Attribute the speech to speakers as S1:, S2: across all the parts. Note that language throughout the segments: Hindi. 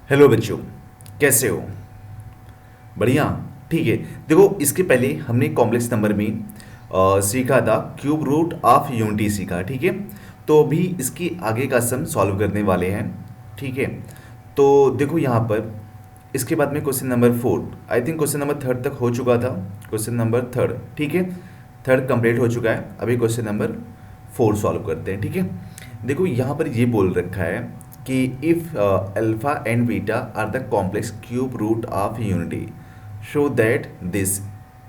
S1: हेलो बच्चों, कैसे हो? बढ़िया। ठीक है। देखो, इसके पहले हमने कॉम्प्लेक्स नंबर में सीखा था क्यूब रूट ऑफ यूनिटी सीखा। ठीक है। तो अभी इसकी आगे का सम सॉल्व करने वाले हैं। ठीक है। तो देखो यहाँ पर इसके बाद में question number 4, I think question number 3 तक हो चुका था। क्वेश्चन नंबर 3, ठीक है, 3 कंप्लीट हो चुका है। अभी क्वेश्चन नंबर 4 सॉल्व करते हैं। ठीक है। देखो यहाँ पर ये बोल रखा है कि if alpha and beta are the complex cube root of unity, show that this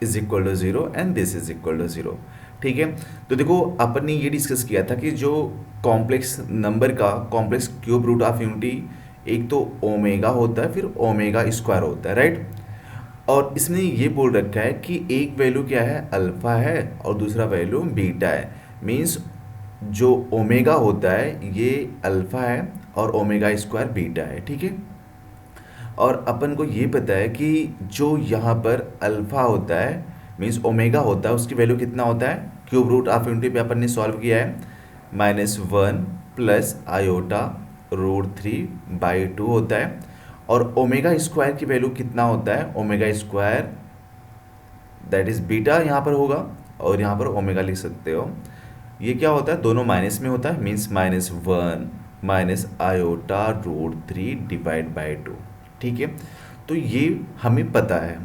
S1: is equal to zero and this is equal to zero. ठीक है। तो देखो, अपन ने ये डिस्कस किया था कि जो कॉम्प्लेक्स नंबर का complex cube root of unity एक तो ओमेगा होता है, फिर ओमेगा स्क्वायर होता है, राइट। और इसमें ये बोल रखा है कि एक वैल्यू क्या है, अल्फा है, और दूसरा वैल्यू बीटा है। मीन्स जो ओमेगा होता है ये अल्फा है और ओमेगा स्क्वायर बीटा है। ठीक है। और अपन को ये पता है कि जो यहाँ पर अल्फा होता है मीन्स ओमेगा होता है, उसकी वैल्यू कितना होता है, क्यूब रूट ऑफ यूनिटी पे अपन ने सॉल्व किया है, -1 प्लस आयोटा √3/2 होता है। और ओमेगा स्क्वायर की वैल्यू कितना होता है, omega square that is beta यहाँ पर होगा, और यहाँ पर ओमेगा लिख सकते हो। ये क्या होता है, दोनों माइनस में होता है, मीन्स -1 माइनस आयोटा √3/2। ठीक है। तो ये हमें पता है।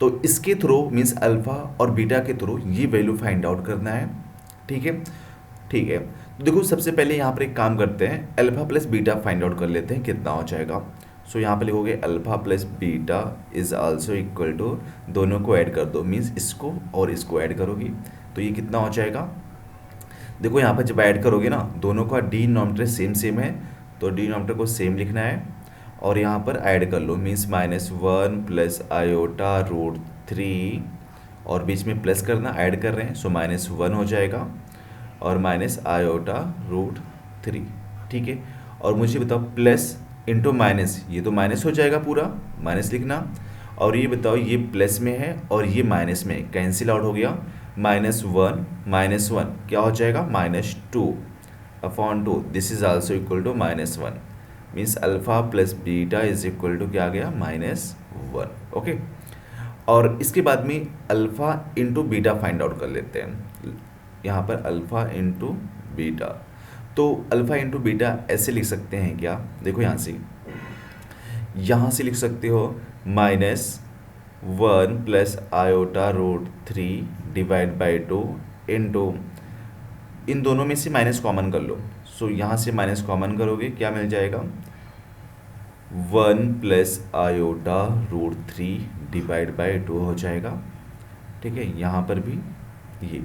S1: तो इसके थ्रू मीन्स अल्फा और बीटा के थ्रू ये वैल्यू फाइंड आउट करना है। ठीक है। ठीक है। तो देखो, सबसे पहले यहाँ पर एक काम करते हैं, alpha plus beta find out कर लेते हैं कितना हो जाएगा। सो यहाँ पे लिखोगे alpha plus beta is also equal to, दोनों को ऐड कर दो, मीन्स इसको और इसको ऐड करोगी तो ये कितना हो जाएगा। देखो यहाँ पर जब ऐड करोगे ना, दोनों का डिनोमिनेटर सेम सेम है, तो डिनोमिनेटर को सेम लिखना है और यहाँ पर ऐड कर लो, मीन्स -1 प्लस आयोटा √3, और बीच में प्लस करना, ऐड कर रहे हैं, सो -1 हो जाएगा और माइनस आयोटा √3। ठीक है। और मुझे बताओ प्लस इंटू माइनस, ये तो माइनस हो जाएगा, पूरा माइनस लिखना। और ये बताओ, ये प्लस में है और ये माइनस में, कैंसिल आउट हो गया, -1 क्या हो जाएगा, -2/2, this is also equal to -1, means alpha plus beta is equal to क्या आ गया, -1। ओके। और इसके बाद में alpha into beta find out कर लेते हैं। यहाँ पर अल्फा इंटू बीटा, तो अल्फा इंटू बीटा ऐसे लिख सकते हैं क्या, देखो यहाँ से लिख सकते हो, -1 प्लस आयोटा √3/2 इंटू, इन दोनों में से माइनस कॉमन कर लो। सो यहाँ से माइनस कॉमन करोगे, क्या मिल जाएगा, 1 प्लस आयोटा √3/2 हो जाएगा। ठीक है। यहाँ पर भी ये,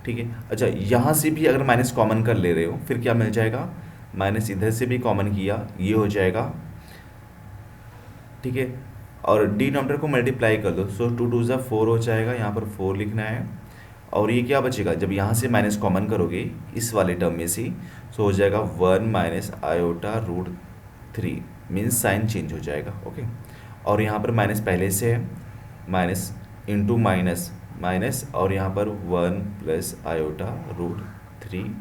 S1: ठीक है। अच्छा, यहाँ से भी अगर माइनस कॉमन कर ले रहे हो, फिर क्या मिल जाएगा, माइनस इधर से भी कॉमन किया, ये हो जाएगा। ठीक है। और डिनोमिनेटर को मल्टीप्लाई कर दो, सो 2 2 4 हो जाएगा, यहाँ पर 4 लिखना है। और ये क्या बचेगा, जब यहाँ से माइनस कॉमन करोगे इस वाले टर्म में से, सो हो जाएगा 1 minus iota √3, means sign change हो जाएगा। ओके। और यहाँ पर माइनस पहले से है, माइनस इंटू माइनस माइनस, और यहाँ पर 1 प्लस आयोटा √3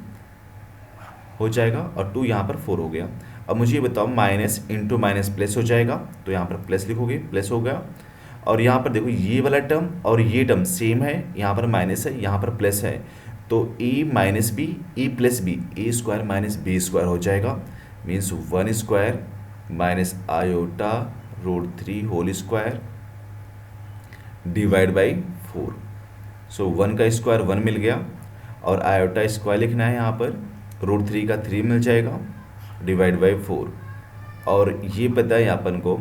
S1: हो जाएगा, और 2 यहाँ पर 4 हो गया। अब मुझे ये बताओ, माइनस इंटू माइनस प्लस हो जाएगा, तो यहाँ पर प्लस लिखोगे, प्लस हो गया। और यहाँ पर देखो, ये वाला टर्म और ये टर्म सेम है, यहाँ पर माइनस है, यहाँ पर प्लस है, तो A minus B, A plus B, A square minus B square हो जाएगा, means 1 square minus iota √3 whole square /4। So 1 का स्क्वायर 1 मिल गया, और आयोटा स्क्वायर लिखना है, यहाँ पर √3 का 3 मिल जाएगा /4। और ये पता है अपन को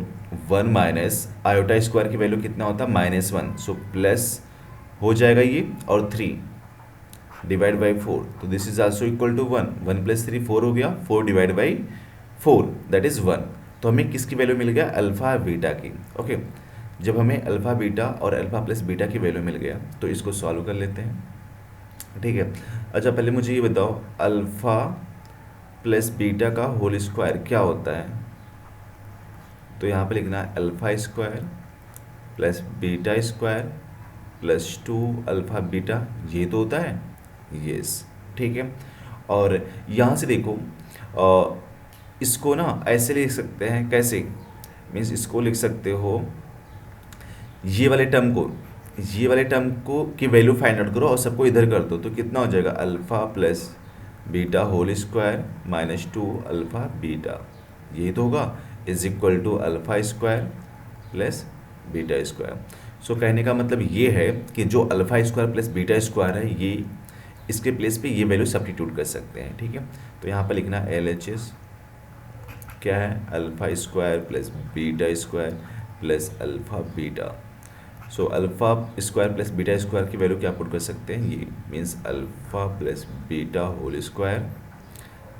S1: 1 माइनस आयोटा स्क्वायर की वैल्यू कितना होता है, -1, सो प्लस हो जाएगा ये, और 3/4, तो this is also equal to 1, 1 + 3 4 हो गया, 4/4 दैट इज़ 1। तो हमें किसकी वैल्यू मिल गया, अल्फ़ा बीटा की। ओके। जब हमें अल्फ़ा बीटा और अल्फ़ा प्लस बीटा की वैल्यू मिल गया, तो इसको सॉल्व कर लेते हैं। ठीक है। अच्छा, पहले मुझे ये बताओ, अल्फ़ा प्लस बीटा का होल स्क्वायर क्या होता है, तो यहाँ पे लिखना है alpha square plus beta square plus 2 alpha beta, ये तो होता है, यस। ठीक है। और यहाँ से देखो, इसको ना ऐसे लिख सकते हैं, कैसे, मीन्स इसको लिख सकते हो, ये वाले टर्म को की वैल्यू फाइंड आउट करो और सबको इधर कर दो, तो कितना हो जाएगा alpha plus beta whole square minus 2 alpha beta, यही तो होगा, is equal to alpha square plus beta square. So कहने का मतलब ये है कि जो alpha square plus beta square है, ये इसके प्लेस पे ये वैल्यू सब्स्टिट्यूट कर सकते हैं, ठीक है। तो यहाँ पर लिखना LHS क्या है, alpha square plus beta square plus alpha beta. So alpha square plus beta square की वैल्यू क्या पुट कर सकते हैं, ये means alpha plus beta whole square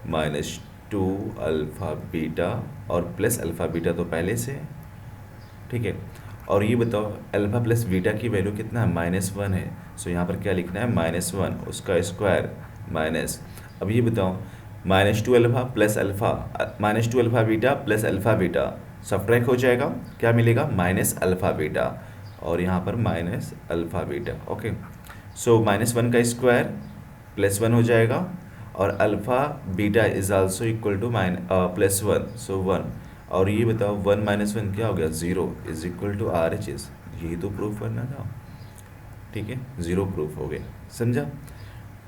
S1: minus 2 alpha beta और प्लस अल्फ़ा बीटा तो पहले से है, ठीक है। और ये बताओ अल्फ़ा प्लस बीटा की वैल्यू कितना है, -1 है। सो यहाँ पर क्या लिखना है, -1 उसका स्क्वायर माइनस, अब ये बताओ -2 alpha plus alpha, -2 alpha beta plus alpha beta subtract हो जाएगा, क्या मिलेगा, माइनस अल्फ़ा बीटा, और यहाँ पर minus alpha beta, okay. So -1 का स्क्वायर +1 हो जाएगा, और alpha beta is also equal to +1, so 1, और ये बताओ 1 - 1 क्या हो गया, 0 इज इक्वल टू RHS, यही तो प्रूफ करना था, ठीक है, 0 प्रूफ हो गया, समझा,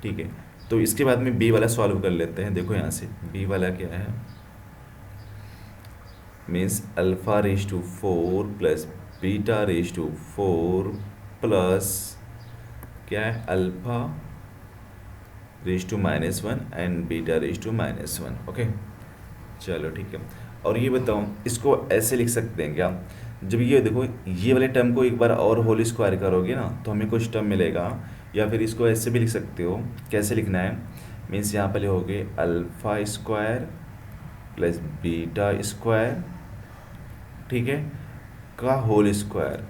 S1: ठीक है। तो इसके बाद में बी वाला सॉल्व कर लेते हैं। देखो यहाँ से बी वाला क्या है, means alpha raise to 4 plus beta raise to 4 plus क्या है, alpha raise to -1 and beta raise to -1, okay. चलो ठीक है, और ये बताओ इसको ऐसे लिख सकते हैं क्या, जब ये देखो ये वाले टर्म को एक बार और होल स्क्वायर करोगे ना तो हमें कुछ टर्म मिलेगा, या फिर इसको ऐसे भी लिख सकते हो, कैसे लिखना है, मीन्स यहाँ पर लिखोगे alpha square plus beta square, ठीक है, का होल स्क्वायर,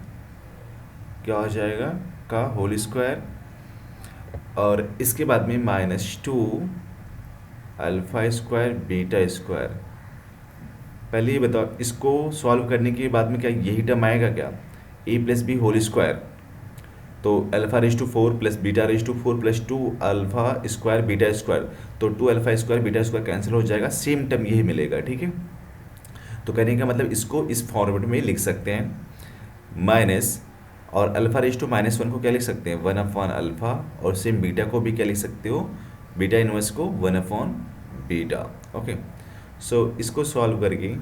S1: क्या हो जाएगा, का होल स्क्वायर, और इसके बाद में -2 अल्फ़ा स्क्वायर बीटा स्क्वायर। पहले ये बताओ इसको सॉल्व करने के बाद में क्या यही टर्म आएगा क्या, a plus B whole square, तो alpha raise to 4 plus beta raise to 4 plus 2 alpha square beta square, तो 2 alpha square beta square cancel हो जाएगा, सेम टर्म यही मिलेगा, ठीक है। तो कहने का मतलब इसको इस फॉर्मेट में लिख सकते हैं, माइनस, और अल्फ़ा रेज टू -1 को क्या लिख सकते हैं, 1/, अल्फ़ा, और सेम बीटा को भी क्या लिख सकते हो, बीटा इनवर्स को 1/, बीटा, ओके। सो इसको सॉल्व करके,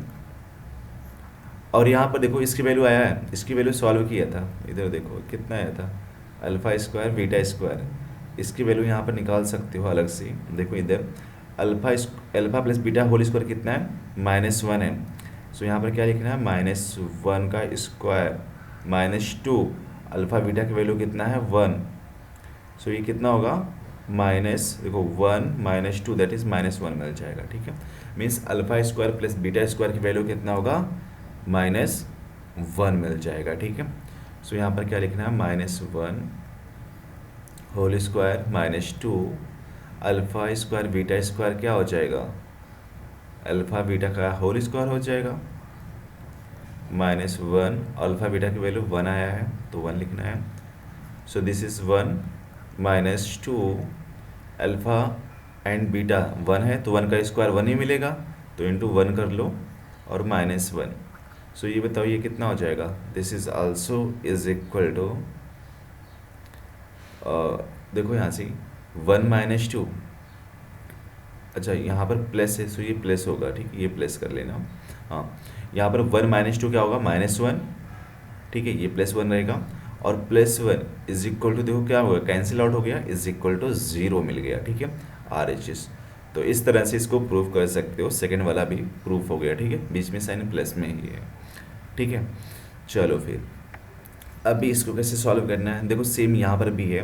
S1: और यहाँ पर देखो इसकी वैल्यू आया है, इसकी वैल्यू सॉल्व किया था, इधर देखो कितना आया था, अल्फ़ा स्क्वायर बीटा स्क्वायर, इसकी वैल्यू यहाँ पर निकाल सकते हो अलग से, देखो इधर alpha plus beta whole square कितना है, -1 है। सो यहाँ पर क्या लिखना है, -1 का स्क्वायर -2 अल्फ़ा बीटा की वैल्यू कितना है, 1। सो ये कितना होगा, देखो 1 - 2 दैट इज़ -1 मिल जाएगा, ठीक है। Means alpha square plus beta square की वैल्यू कितना होगा, -1 मिल जाएगा, ठीक है। सो यहाँ पर क्या लिखना है, -1 whole square -2 alpha square beta square क्या हो जाएगा, अल्फ़ा बीटा का होल स्क्वायर हो जाएगा, -1 अल्फ़ा बीटा की वैल्यू 1 आया है तो 1 लिखना है। So this is 1 -2 alpha and beta 1 है तो 1 का स्क्वायर 1 ही मिलेगा, तो इंटू 1 कर लो, और -1। सो ये बताओ ये कितना हो जाएगा, this is also is equal to, देखो यहाँ से 1 - 2, अच्छा यहाँ पर प्लस है, सो ये प्लस होगा, ठीक है, ये प्लस कर लेना, हाँ। यहाँ पर 1 - 2 क्या होगा, -1, ठीक है, ये +1 रहेगा, और +1 इज इक्वल टू, देखो क्या होगा, कैंसिल आउट हो गया, इज इक्वल टू 0 मिल गया, ठीक है, RHS। तो इस तरह से इसको प्रूफ कर सकते हो, सेकंड वाला भी प्रूफ हो गया, ठीक है, बीच में साइन प्लस में ही है, ठीक है। चलो फिर अभी इसको कैसे सॉल्व करना है, देखो सेम यहाँ पर भी है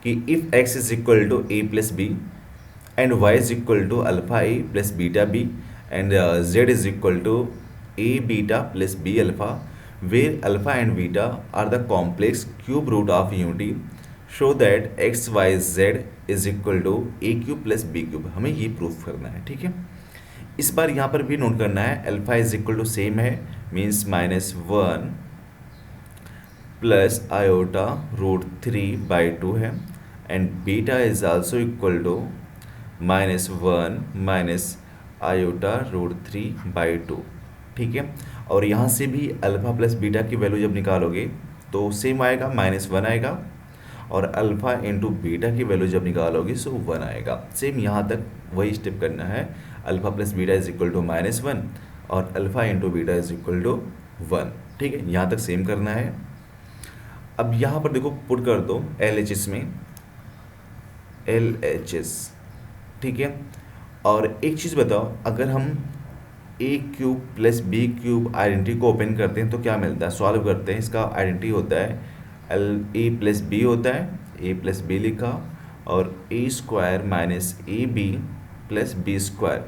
S1: कि if x is equal to a plus B and y is equal to alpha a plus beta b and z is equal to a beta plus b alpha, where alpha and beta are the complex cube root of unity, show that x y z is equal to a cube plus b cube, हमें ये प्रूफ करना है, ठीक है। इस बार यहाँ पर भी नोट करना है, alpha is equal to same है, मीन्स -1 प्लस आयोटा √3/2 है, and beta is also equal to -1 minus iota √3/2, ठीक है। और यहाँ से भी अल्फ़ा प्लस बीटा की वैल्यू जब निकालोगे तो सेम आएगा, -1 आएगा। और अल्फ़ा इंटू बीटा की वैल्यू जब निकालोगे सो 1 आएगा। सेम यहाँ तक वही स्टेप करना है। Alpha plus beta is equal to -1 और alpha into beta is equal to 1। ठीक है, यहाँ तक सेम करना है। अब यहाँ पर देखो पुट कर दो LHS में, LHS। ठीक है, और एक चीज़ बताओ, अगर हम A cube plus B cube identity को ओपन करते हैं तो क्या मिलता है, सॉल्व करते हैं, इसका आइडेंटिटी होता है ए प्लस बी होता है, ए प्लस बी लिखा, और A square minus A B plus B square.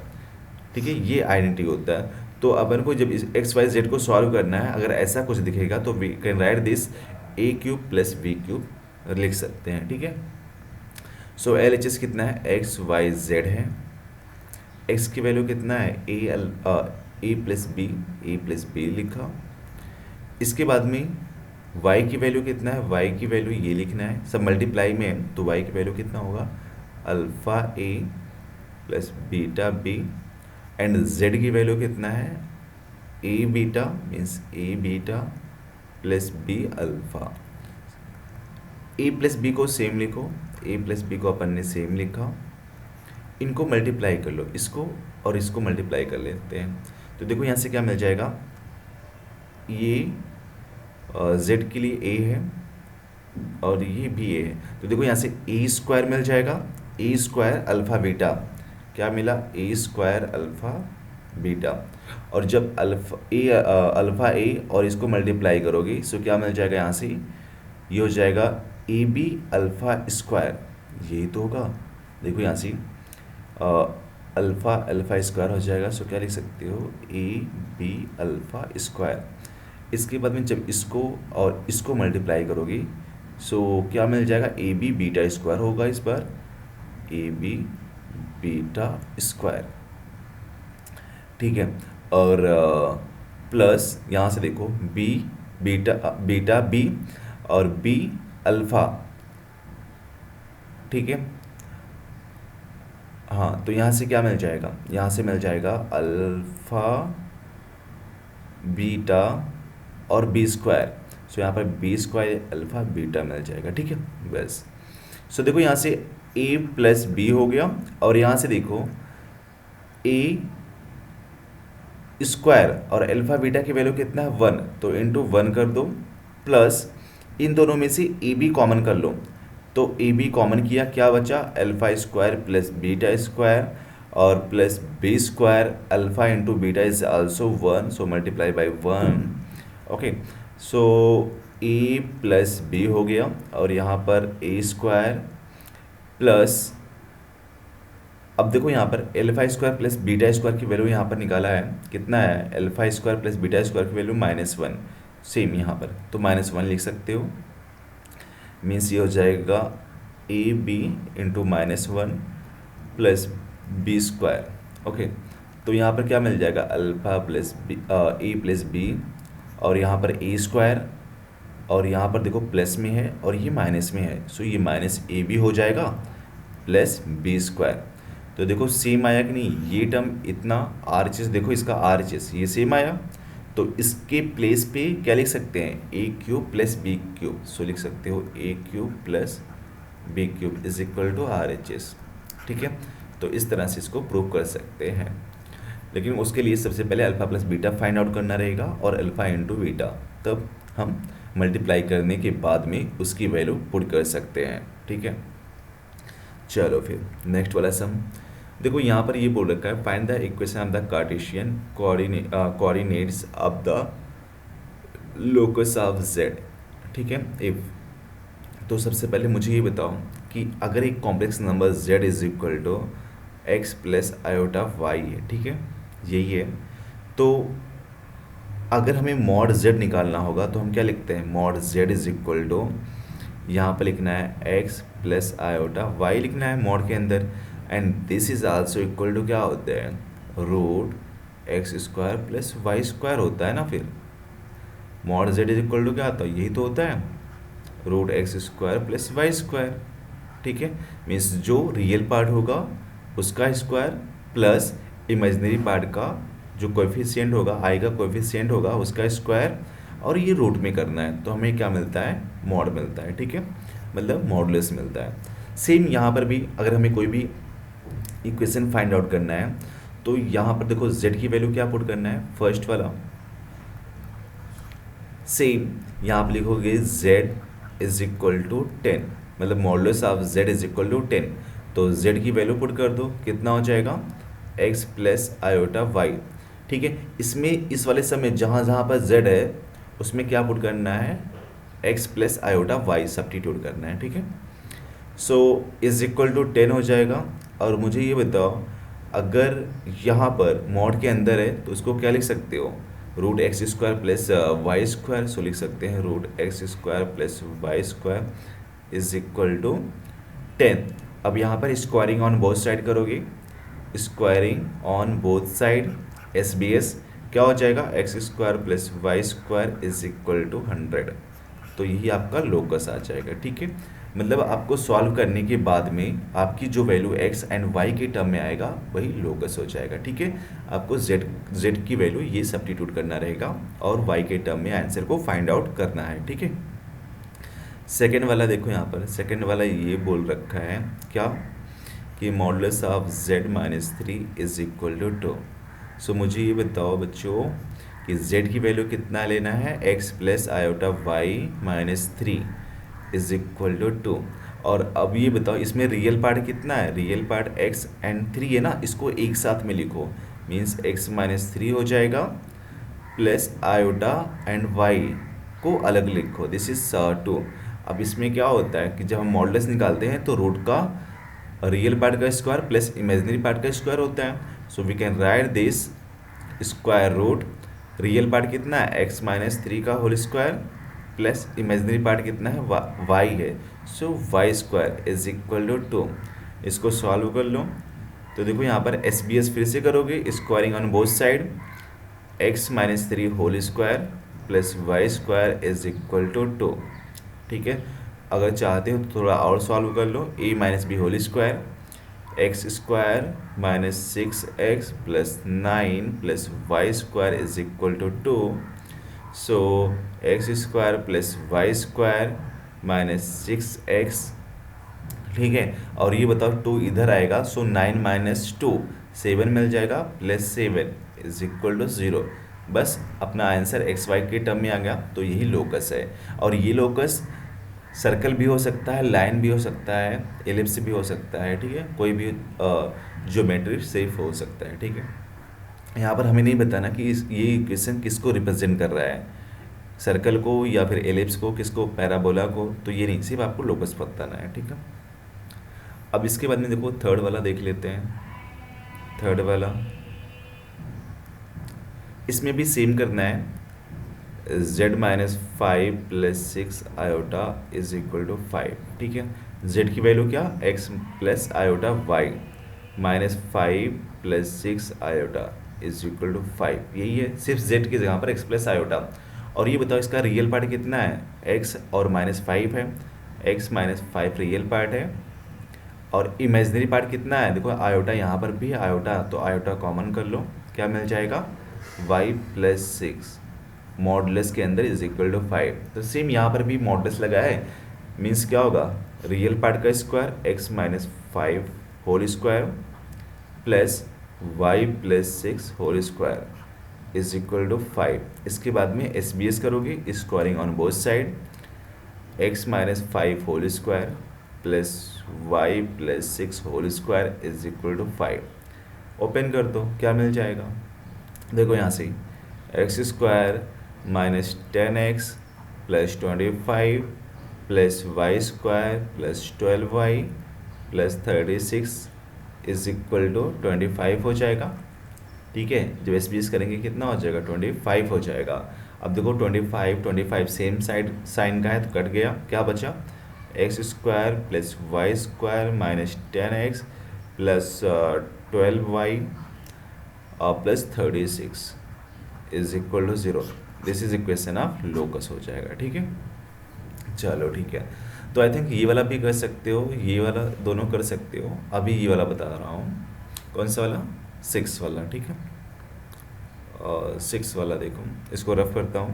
S1: ठीक है, ये आइडेंटिटी होता है। तो अपन को जब इस एक्स वाई जेड को सॉल्व करना है, अगर ऐसा कुछ दिखेगा तो we can write this A cube plus B cube लिख सकते हैं। ठीक है, सो LHS कितना है, एक्स वाई जेड है। एक्स की वैल्यू कितना है, ए प्लस बी लिखा। इसके बाद में y की वैल्यू कितना है, y की वैल्यू ये लिखना है, सब मल्टीप्लाई में है तो y की वैल्यू कितना होगा, alpha a plus beta b. And z की वैल्यू कितना है, a beta means a beta plus b alpha. A plus b को सेम लिखो, ए प्लस बी को अपन ने सेम लिखा। इनको मल्टीप्लाई कर लो, इसको और इसको मल्टीप्लाई कर लेते हैं। तो देखो यहाँ से क्या मिल जाएगा, ये z के लिए a है और ये भी a है। तो देखो यहाँ से ए स्क्वायर मिल जाएगा, ए स्क्वायर अल्फ़ा बीटा, क्या मिला, ए स्क्वायर अल्फ़ा बीटा। और जब अल्फ़ा ए और इसको मल्टीप्लाई करोगे सो क्या मिल जाएगा, यहाँ से ये हो जाएगा ए बी अल्फ़ा स्क्वायर, यही तो होगा। देखो यहाँ से अल्फ़ा स्क्वायर हो जाएगा, सो क्या लिख सकते हो, ए बी अल्फ़ा स्क्वायर। इसके बाद में जब इसको और इसको मल्टीप्लाई करोगे सो क्या मिल जाएगा, ए बी बीटा स्क्वायर होगा इस बार, ए बी बीटा स्क्वायर। ठीक है, और प्लस यहाँ से देखो बी बीटा बी और बी अल्फ़ा। ठीक है, हाँ, तो यहाँ से क्या मिल जाएगा, यहाँ से मिल जाएगा अल्फ़ा बीटा और बी स्क्वायर। सो यहाँ पर बी स्क्वायर अल्फ़ा बीटा मिल जाएगा। ठीक है, बस। सो देखो यहाँ से ए प्लस बी हो गया, और यहाँ से देखो ए स्क्वायर और अल्फ़ा बीटा की वैल्यू कितना है, 1, तो इंटू 1 कर दो, प्लस इन दोनों में से ए बी कॉमन कर लो। तो ए बी कॉमन किया, क्या बचा, alpha square plus beta square और plus B square, alpha into beta is also 1, so multiply by 1। Okay, so A plus B हो गया, और यहाँ पर ए स्क्वायर प्लस, अब देखो यहाँ पर alpha square plus beta square की वैल्यू यहाँ पर निकाला है, कितना है, alpha square plus beta square की वैल्यू -1, सेम यहाँ पर, तो -1 लिख सकते हो। मीन्स ये हो जाएगा a b into -1 plus B square. Okay, तो यहाँ पर क्या मिल जाएगा, अल्फ़ा प्लस बी, ए प्लस बी, और यहाँ पर ए स्क्वायर, और यहाँ पर देखो प्लस में है और ये माइनस में है, सो ये माइनस ए बी हो जाएगा प्लस बी स्क्वायर। तो देखो सेम आया कि नहीं, ये टर्म इतना RHS, देखो इसका RHS ये सेम आया, तो इसके प्लेस पे क्या लिख सकते हैं, A cube plus B cube, so लिख सकते हो A cube plus B cube is equal to RHS। ठीक है, तो इस तरह से इसको प्रूव कर सकते हैं, लेकिन उसके लिए सबसे पहले alpha plus beta find out करना रहेगा और अल्फ़ा इंटू बीटा, तब हम मल्टीप्लाई करने के बाद में उसकी वैल्यू पुट कर सकते हैं। ठीक है, चलो फिर नेक्स्ट वाला सम देखो, यहाँ पर ये बोल रखा है, find the equation of the Cartesian coordinates of the locus of Z. ठीक है, इफ, तो सबसे पहले मुझे ये बताओ कि अगर एक complex number z is equal to x plus iota of y है, ठीक है, यही है, तो अगर हमें मॉड z निकालना होगा तो हम क्या लिखते हैं, mod z is equal to, यहाँ पर लिखना है x प्लस आयोटा y लिखना है मॉड के अंदर, and this is also equal to क्या होता है, root x square plus y square होता है ना। फिर mod z is equal to क्या होता है, यही तो होता है, root x square plus y square. ठीक है, मीन्स जो रियल पार्ट होगा उसका स्क्वायर प्लस इमेजिनरी पार्ट का जो कोएफिशिएंट होगा, आई का कोएफिशिएंट होगा उसका स्क्वायर, और ये रूट में करना है, तो हमें क्या मिलता है, मॉड मिलता है, ठीक है, मतलब मॉडुलस मिलता है। सेम यहाँ पर भी अगर हमें कोई भी इक्वेशन फाइंड आउट करना है, तो यहाँ पर देखो z की वैल्यू क्या पुट करना है, फर्स्ट वाला सेम यहाँ पर लिखोगे z इज इक्वल टू 10, मतलब modulus of z is equal to 10, तो z की वैल्यू पुट कर दो, कितना हो जाएगा, x प्लस आयोटा वाई, ठीक है। इसमें इस वाले समय जहाँ जहाँ पर z है उसमें क्या पुट करना है, x plus iota y substitute करना है, ठीक है। सो इज इक्वल टू 10 हो जाएगा। और मुझे ये बताओ, अगर यहाँ पर मॉड के अंदर है तो उसको क्या लिख सकते हो, root x square plus y square, so लिख सकते हैं root x square plus y square is equal to 10। अब यहाँ पर स्क्वायरिंग ऑन बोथ साइड करोगे, squaring on both side S B S क्या हो जाएगा, x square plus y square is equal to 100, तो यही आपका लोकस आ जाएगा, ठीक है। मतलब आपको सॉल्व करने के बाद में आपकी जो वैल्यू x एंड y के टर्म में आएगा वही लोकस हो जाएगा, ठीक है। आपको z की वैल्यू ये सब्स्टिट्यूट करना रहेगा और y के टर्म में आंसर को फाइंड आउट करना है, ठीक है। सेकेंड वाला देखो, यहाँ पर सेकेंड वाला ये बोल रखा है क्या, कि modulus of z minus 3 is equal to 2। So मुझे ये बताओ बच्चों कि z की वैल्यू कितना लेना है, x plus iota y minus 3 is equal to 2। और अब ये बताओ इसमें रियल पार्ट कितना है, रियल पार्ट x एंड 3 है ना, इसको एक साथ में लिखो, मीन्स x माइनस 3 हो जाएगा प्लस आयोटा एंड y को अलग लिखो, दिस इज 2। अब इसमें क्या होता है कि जब हम मॉडुलस निकालते हैं तो रूट का रियल पार्ट का स्क्वायर प्लस इमेजिनरी पार्ट का स्क्वायर होता है, so we can write this square root, real part कितना है x माइनस 3 का whole square plus imaginary part कितना है y है, so y square is equal to 2। इसको सॉल्व कर लो, तो देखो यहाँ पर एस बी एस फिर से करोगे, squaring on both side x minus 3 whole square plus y square is equal to 2, ठीक है। अगर चाहते हो तो थोड़ा और सॉल्व कर लो, a minus b whole square x square minus 6x plus 9 plus y square is equal to 2, so x square plus y square minus 6x, ठीक है। और ये बताओ 2 इधर आएगा, सो 9 माइनस 2 7 मिल जाएगा प्लस 7 इज इक्वल टू 0। बस अपना आंसर एक्स वाई के टर्म में आ गया, तो यही लोकस है। और ये लोकस सर्कल भी हो सकता है, लाइन भी हो सकता है, एलिप्स भी हो सकता है, ठीक है, कोई भी ज्योमेट्री शेप हो सकता है, ठीक है। यहाँ पर हमें नहीं बताना कि ये इक्वेशन किसको रिप्रेजेंट कर रहा है, सर्कल को या फिर एलिप्स को, किसको, पैराबोला को, तो ये नहीं, सिर्फ आपको लोकस बताना है, ठीक है। अब इसके बाद में देखो थर्ड वाला देख लेते हैं। थर्ड वाला इसमें भी सेम करना है, z minus 5 plus 6 iota is equal to 5, ठीक है। z की वैल्यू क्या, x plus iota y minus 5 plus 6 iota is equal to 5, यही है, सिर्फ z की जगह पर x प्लस आयोटा। और ये बताओ इसका रियल पार्ट कितना है, x और माइनस 5 है, x माइनस 5 रियल पार्ट है, और इमेजिनरी पार्ट कितना है, देखो आयोटा यहाँ पर भी है आयोटा, तो आयोटा कॉमन कर लो, क्या मिल जाएगा, y प्लस 6 मॉडुलस के अंदर इज इक्वल टू 5। तो सेम यहाँ पर भी मॉडुलस लगा है, मीन्स क्या होगा, रियल पार्ट का square x minus 5 whole square plus y plus 6 whole square is equal to 5। इसके बाद में एस बी एस करोगे, squaring on both side x minus 5 whole square plus y plus 6 whole square is equal to 5। Open कर दो, क्या मिल जाएगा, देखो यहाँ से x square minus 10x plus 25 plus y square plus 12y plus 36 is equal to 25 हो जाएगा, ठीक है। जब एस बी एस करेंगे कितना हो जाएगा, 25 हो जाएगा। अब देखो 25 सेम साइड साइन का है तो कट गया, क्या बचा, x square plus y square minus 10x plus 12y plus 36 is equal to 0। This is equation of locus हो जाएगा, ठीक है। चलो ठीक है, तो आई थिंक ये वाला भी कर सकते हो, ये वाला दोनों कर सकते हो। अभी ये वाला बता रहा हूँ, कौन सा वाला, 6 वाला, ठीक है। 6 वाला देखो, इसको रफ करता हूँ।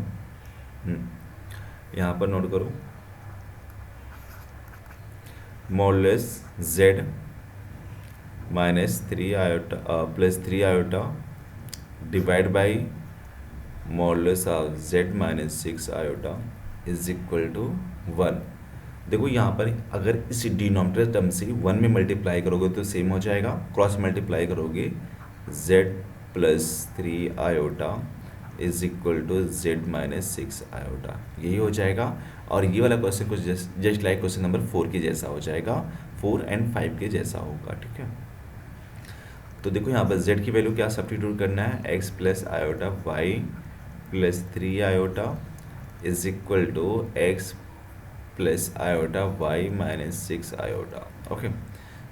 S1: यहाँ पर नोट करो, modulus z minus 3 iota plus 3 iota divide by modulus of z minus 6 iota is equal to 1। देखो यहाँ पर अगर इस डिनोमिनेटर टर्म से 1 में मल्टीप्लाई करोगे तो सेम हो जाएगा, क्रॉस मल्टीप्लाई करोगे z plus 3 iota is equal to z minus 6 iota, यही हो जाएगा। और ये वाला क्वेश्चन कुछ जस्ट लाइक क्वेश्चन नंबर 4 के जैसा हो जाएगा, 4 एंड 5 के जैसा होगा, ठीक है। तो देखो यहाँ पर z की वैल्यू क्या सब्स्टिट्यूट करना है, x plus iota y plus 3 iota is equal to x plus iota y minus 6 iota. Okay,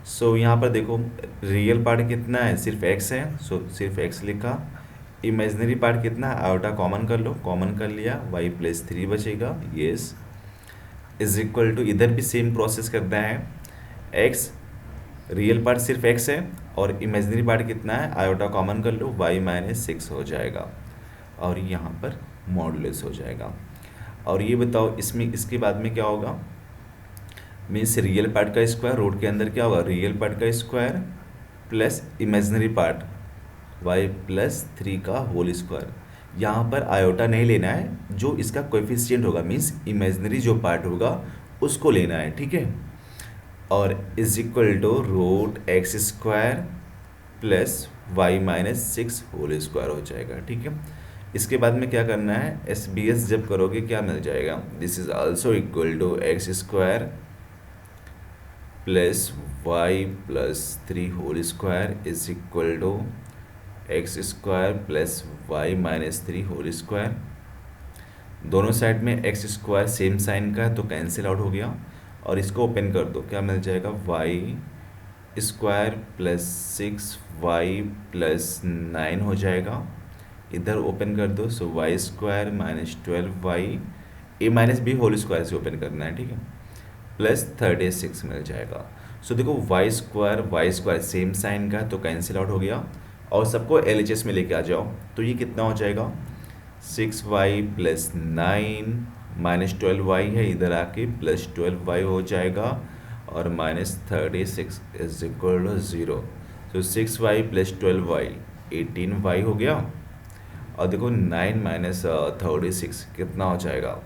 S1: so यहाँ पर देखो रियल पार्ट कितना है, सिर्फ x है, सो सिर्फ x लिखा। इमेजिनरी पार्ट कितना है, आयोटा कॉमन कर लो, कॉमन कर लिया, y प्लस 3 बचेगा, यस इज इक्वल टू, इधर भी सेम प्रोसेस करना है, x रियल पार्ट सिर्फ x है और इमेजिनरी पार्ट कितना है, आयोटा कॉमन कर लो, y माइनस 6 हो जाएगा और यहाँ पर मॉडुलस हो जाएगा। और ये बताओ इसमें इसके बाद में क्या होगा, मीन्स रियल पार्ट का स्क्वायर, रूट के अंदर क्या होगा, रियल पार्ट का square plus imaginary part y plus 3 का होल स्क्वायर। यहाँ पर आयोटा नहीं लेना है, जो इसका कोएफिशिएंट होगा मीन्स इमेजिनरी जो पार्ट होगा उसको लेना है, ठीक है। और is equal to root x square plus y minus 6 whole square हो जाएगा, ठीक है। इसके बाद में क्या करना है, एस बी एस जब करोगे क्या मिल जाएगा, this is also equal to x square plus y plus 3 whole square is equal to x square plus y minus 3 whole square. दोनों साइड में एक्स स्क्वायर सेम साइन का है तो कैंसिल आउट हो गया, और इसको ओपन कर दो, क्या मिल जाएगा, y square plus 6 y plus 9 हो जाएगा। इधर ओपन कर दो, so y square minus 12 y, a minus b whole square से ओपन करना है, ठीक है, प्लस 36 मिल जाएगा। सो देखो वाई स्क्वायर सेम साइन का तो कैंसिल आउट हो गया, और सबको LHS में लेके आ जाओ तो ये कितना हो जाएगा, 6y प्लस 9 माइनस 12y है, इधर आके प्लस 12y हो जाएगा और माइनस 36 इज इक्वल टू 0। तो 6y प्लस 12y 18y हो गया। और देखो 9 माइनस 36 कितना हो जाएगा,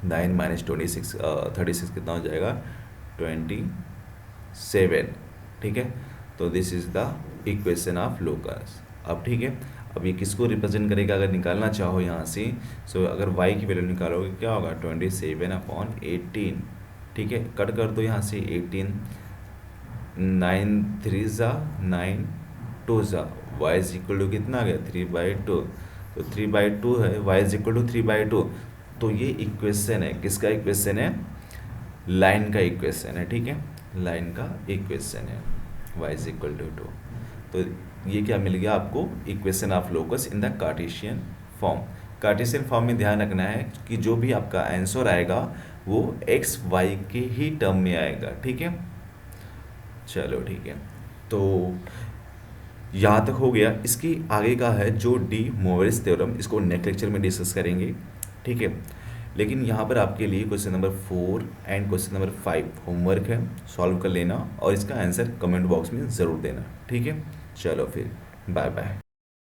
S1: 9 माइनस 36 कितना हो जाएगा, 27, ठीक है। तो this is the equation of locus. अब ठीक है, अब ये किसको रिप्रेजेंट करेगा, अगर निकालना चाहो यहाँ से, सो अगर y की वैल्यू निकालोगे क्या होगा, 27/18, ठीक है। कट कर दो यहाँ से 18, 9 3 ज़ा 9 2 ज़ा, y इज इक्वल टू कितना आ गया, 3/2, तो 3/2 है, y इज इक्वल टू 3/2। तो ये इक्वेशन है, किसका इक्वेशन है, लाइन का इक्वेशन है, ठीक है, लाइन का इक्वेशन है, y इज इक्वल टू 2। तो ये क्या मिल गया आपको, equation of locus in the Cartesian form. Cartesian form में ध्यान रखना है कि जो भी आपका आंसर आएगा वो एक्स वाई के ही टर्म में आएगा, ठीक है। चलो ठीक है, तो यहाँ तक हो गया। इसकी आगे का है जो डी मोवरिस थ्योरम, इसको नेक्स्ट लेक्चर में डिस्कस करेंगे, ठीक है। लेकिन यहाँ पर आपके लिए question number 4 and question number 5 homework है, सॉल्व कर लेना और इसका आंसर कमेंट बॉक्स में ज़रूर देना, ठीक है। चलो फिर बाय बाय।